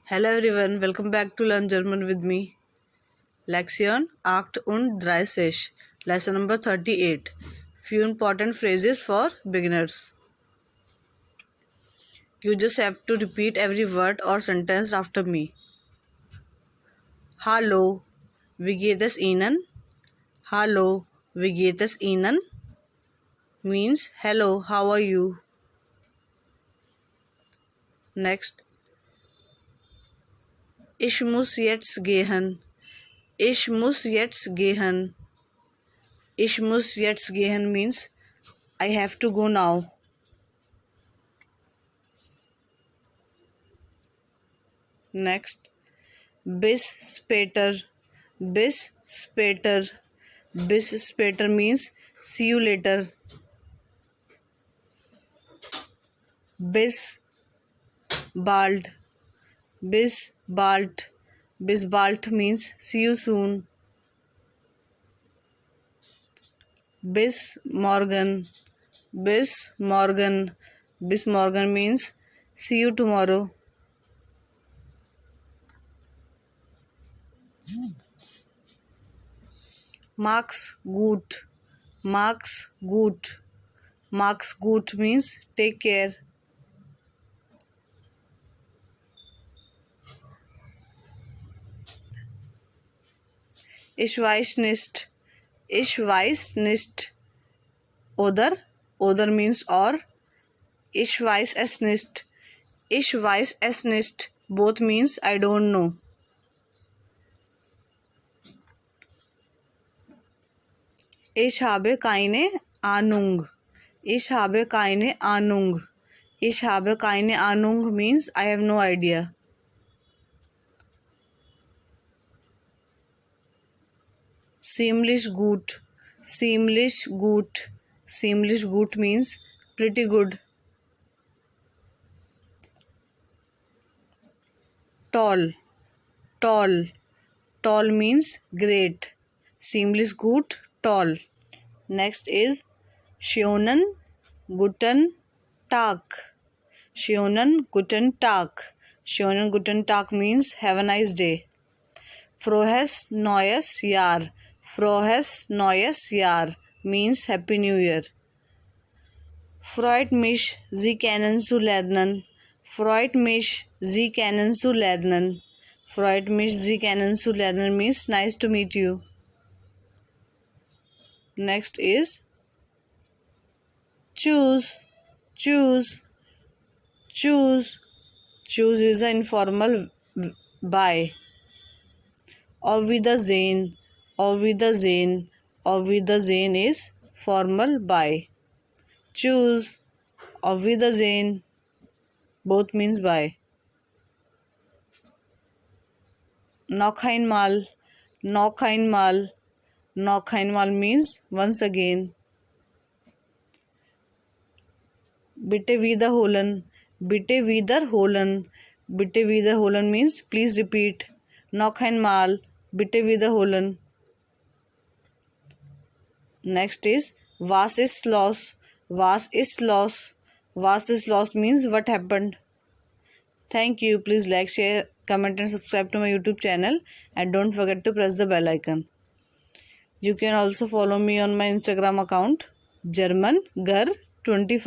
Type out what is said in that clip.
Hello everyone, welcome back to Learn German with me. Lesson-38, lesson number 38. Few important phrases for beginners. You just have to repeat every word or sentence after me. Hallo, wie geht es Ihnen? Hallo, wie geht es Ihnen? Means hello, how are you? Next. Ich muss jetzt gehen. Ich muss jetzt gehen. Ich muss jetzt gehen means I have to go now. Next. Bis später. Bis später. Bis später means see you later. Bis bald. Bis bald. Bis bald means see you soon. Bis morgen. Bis morgen. Bis morgen means see you tomorrow. Mach's gut. Mach's gut. Mach's gut means take care. Ich weiß nicht. Ich weiß nicht. Oder means or. Ich weiß es nicht. Ich weiß es nicht. Both means I don't know. Ich habe keine Ahnung. Ich habe keine Ahnung. Ich habe keine Ahnung means I have no idea. Ziemlich gut. Ziemlich gut. Ziemlich gut means pretty good. Tall. Tall. Tall means great. Ziemlich gut. Tall. Next is schönen guten Tag. Schönen guten Tag. Schönen guten Tag means have a nice day. Frohes neues Jahr. Frohes neues Jahr means Happy New Year. Freut mich, Sie kennenzulernen. Freut mich, Sie kennenzulernen. Freut mich, Sie kennenzulernen means nice to meet you. Next is choose. Choose. Choose. Choose is an informal by. Aufwiedersehen. Aufwiedersehen. Aufwiedersehen is formal by. Choose. Aufwiedersehen. Both means by. Noch einmal. Noch einmal. Noch einmal means once again. Bitte wiederholen. Bitte wiederholen. Bitte wiederholen means please repeat. Noch einmal. Bitte wiederholen. Next is was ist los? Was ist los? Was ist los means what happened. Thank you. Please like, share, comment and subscribe to my YouTube channel and don't forget to press the bell icon. You can also follow me on my Instagram account germangar25.